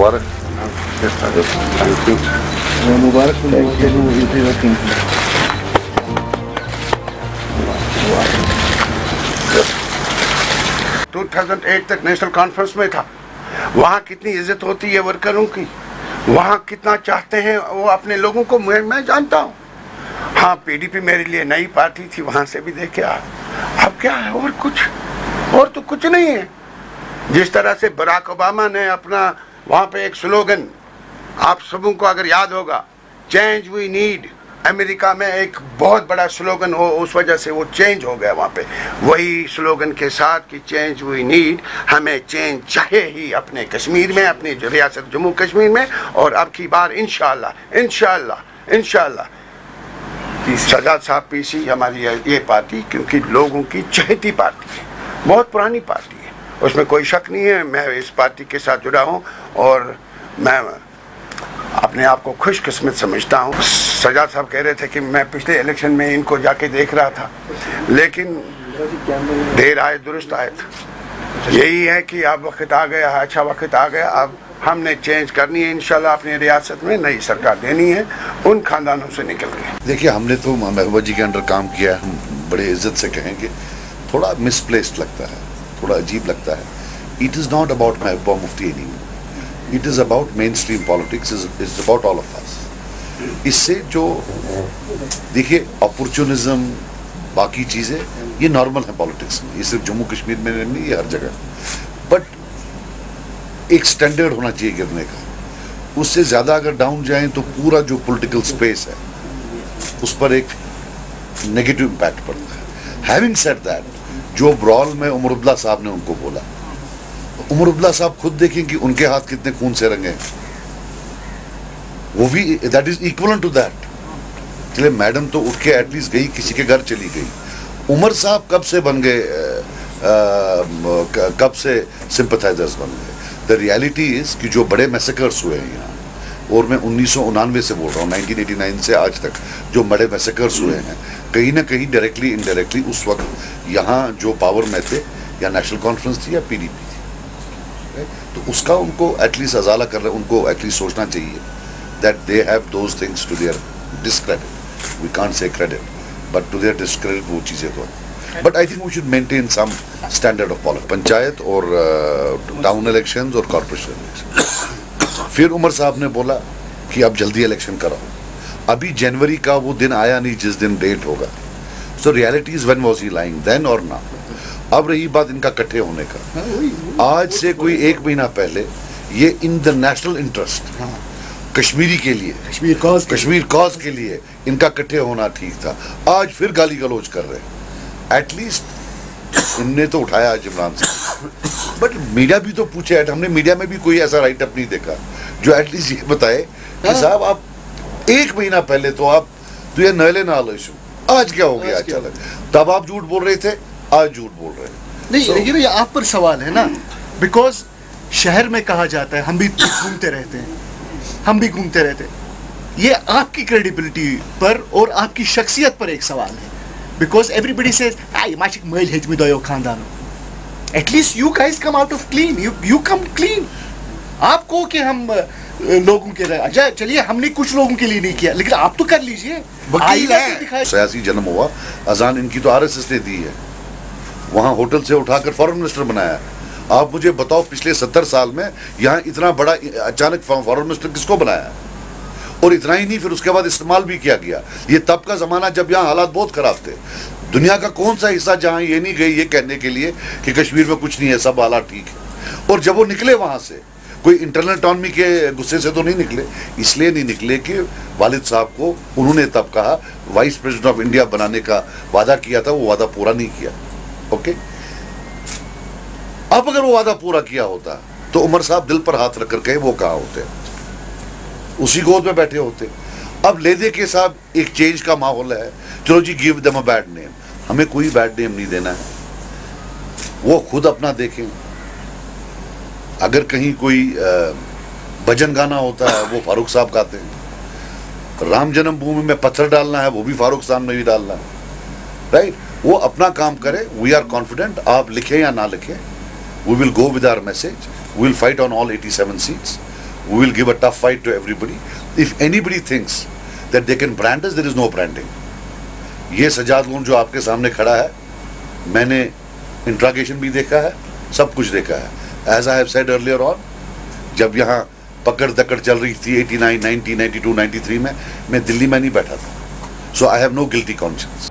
मुबारक। मुबारक 2008 तक national conference में था। वहाँ कितनी इज्जत होती है वर्करों की, वहाँ कितना चाहते हैं वो अपने लोगों को, मैं जानता हूँ। हाँ, पीडीपी मेरे लिए नई पार्टी थी, वहाँ से भी देखे अब क्या है, और तो कुछ नहीं है। जिस तरह से बराक ओबामा ने अपना वहाँ पे एक स्लोगन, आप सबों को अगर याद होगा, चेंज वी नीड, अमेरिका में एक बहुत बड़ा स्लोगन हो, उस वजह से वो चेंज हो गया वहाँ पे। वही स्लोगन के साथ कि चेंज वी नीड, हमें चेंज चाहिए ही अपने कश्मीर में, अपनी रियासत जम्मू कश्मीर में। और अब की बार इंशाल्लाह सजाद साहब पीसी हमारी ये पार्टी, क्योंकि लोगों की चहेती पार्टी है, बहुत पुरानी पार्टी है, उसमें कोई शक नहीं है। मैं इस पार्टी के साथ जुड़ा हूँ और मैं अपने आप को खुशकिस्मत समझता हूँ। सजाद साहब कह रहे थे कि मैं पिछले इलेक्शन में इनको जाके देख रहा था, लेकिन देर आए दुरुस्त आए। यही है कि अब वक्त आ गया, अच्छा वक्त आ गया, अब हमने चेंज करनी है इंशाल्लाह। अपनी रियासत में नई सरकार देनी है, उन खानदानों से निकल के। देखिए, हमने तो महबूबा जी के अंडर काम किया, हम बड़े इज्जत से कहेंगे, थोड़ा मिसप्लेस्ड लगता है, थोड़ा अजीब लगता है। It is not about Mehbooba Mufti anymore, it is about main stream politics, is about all of us. इससे जो देखिए अपॉर्चुनिज्म, बाकी चीज़ें ये नॉर्मल है पॉलिटिक्स में, ये सिर्फ जम्मू कश्मीर में नहीं, ये हर जगह। बट एक स्टैंडर्ड होना चाहिए गिरने का, उससे ज़्यादा अगर डाउन जाएं तो पूरा जो पॉलिटिकल स्पेस है उस पर एक नेगेटिव इम्पैक्ट पड़ता है। हैविंग सेड दैट, जो ब्रॉल में उमर अब्दुल्ला साहब ने उनको बोला, उमर अब्दुल्ला साहब खुद देखें कि उनके हाथ कितने खून से रंगे, वो भी that is equivalent to that. चले मैडम तो उठ के एटलीस्ट गई, किसी के घर चली गई। उमर साहब कब से बन गए, कब से सिंपथाइजर्स बन गए। द रियलिटी इज कि जो बड़े मैसेकर्स हुए हैं यहाँ, और मैं 1999 से बोल रहा हूँ, 1989 से आज तक जो बड़े मैसेकर्स हुए हैं, कहीं ना कहीं डायरेक्टली इनडायरेक्टली उस वक्त यहाँ जो पावर में थे, या नेशनल कॉन्फ्रेंस थी या पीडीपी थी, तो उसका उनको एटलीस्ट अजाला कर रहे, उनको एटलीस्ट सोचना चाहिए that they have those things to their discredit, we can't say credit, but to their discredit वो चीज़ें तो हैं। But I think we should maintain some standard of politics, panchayat और टाउन इलेक्शंस और कॉर्पोरेशन इलेक्शन। फिर उमर साहब ने बोला कि अब जल्दी इलेक्शन कराओ। अभी जनवरी का वो दिन आया नहीं जिस दिन डेट होगा। So reality is when was he lying, then और ना। अब रही बात इनका इकट्ठे होने का, आज से कोई 1 महीना पहले ये in the national interest, Kashmiri के लिए, कश्मीर कॉज के लिए इनका इकट्ठे होना ठीक था। आज फिर गाली गलौज कर रहे हैं। एटलीस्ट इनने तो उठाया आज इमरान साहब, बट मीडिया भी तो पूछे। हमने मीडिया में भी कोई ऐसा राइट अप नहीं देखा जो एटलीस्ट ये बताए कि साहब आप 1 महीना पहले तो आप तो ये नहले ना लो, आज क्या हो गया अचानक। तब आप झूठ बोल रहे थे, आज झूठ बोल रहे हैं। नहीं, लेकिन ये आप पर सवाल है ना, बिकॉज शहर में कहा जाता है हम भी घूमते रहते हैं, ये आपकी क्रेडिबिलिटी पर और आपकी शख्सियत पर एक सवाल है। Because everybody says, "Hey, magic mail hit me doyo खानदानो." At least you guys come out of clean. You come clean. आप कहो कि हम लोगों के अच्छा चलिए, हमने कुछ लोगों के लिए नहीं किया, लेकिन आप तो कर लीजिए। सियासी जन्म हुआ, अजान इनकी तो आरएसएस ने दी है, वहाँ होटल से उठाकर फॉरेन मिनिस्टर बनाया। आप मुझे बताओ पिछले 70 साल में यहाँ इतना बड़ा अचानक फॉरेन मिनिस्टर किसको बनाया? और इतना ही नहीं, फिर उसके बाद इस्तेमाल भी किया गया। ये तब का ज़माना जब यहाँ हालात बहुत ख़राब थे। दुनिया का कौन सा हिस्सा जहाँ ये नहीं गई ये कहने के लिए कि कश्मीर में कुछ नहीं है, सब हालात ठीक है। और जब वो निकले वहाँ से, कोई इंटरनल ऑटोनॉमी के गुस्से से तो नहीं निकले, इसलिए नहीं निकले कि वालिद साहब को उन्होंने तब कहा वाइस प्रेसिडेंट ऑफ इंडिया बनाने का वादा किया था, वो वादा पूरा नहीं किया। ओके, अब अगर वो वादा पूरा किया होता तो उमर साहब दिल पर हाथ रखकर कहे वो कहाँ होते, उसी गोद में बैठे होते। अब ले दे के साहब एक चेंज का माहौल है, चलो जी give them a bad name. हमें कोई बैड नेम नहीं देना है, वो खुद अपना देखें। अगर कहीं कोई भजन गाना होता है वो फारूक साहब गाते हैं, राम जन्मभूमि में पत्थर डालना है वो भी फारूक साहब ने भी डालना है, राइट। वो अपना काम करे, वी आर कॉन्फिडेंट। आप लिखें या ना लिखें, we will go with our message, we will fight on all 87 seats. We will give a tough fight to everybody. If anybody thinks that they can brand us, there is no branding. ये Sajjad loan जो आपके सामने खड़ा है, मैंने इंट्रागेशन भी देखा है, सब कुछ देखा है. As I have said earlier on, जब यहाँ पकड़ दकड़ चल रही थी 89, 90, 92, 93 में, मैं दिल्ली में नहीं बैठा था. So I have no guilty conscience.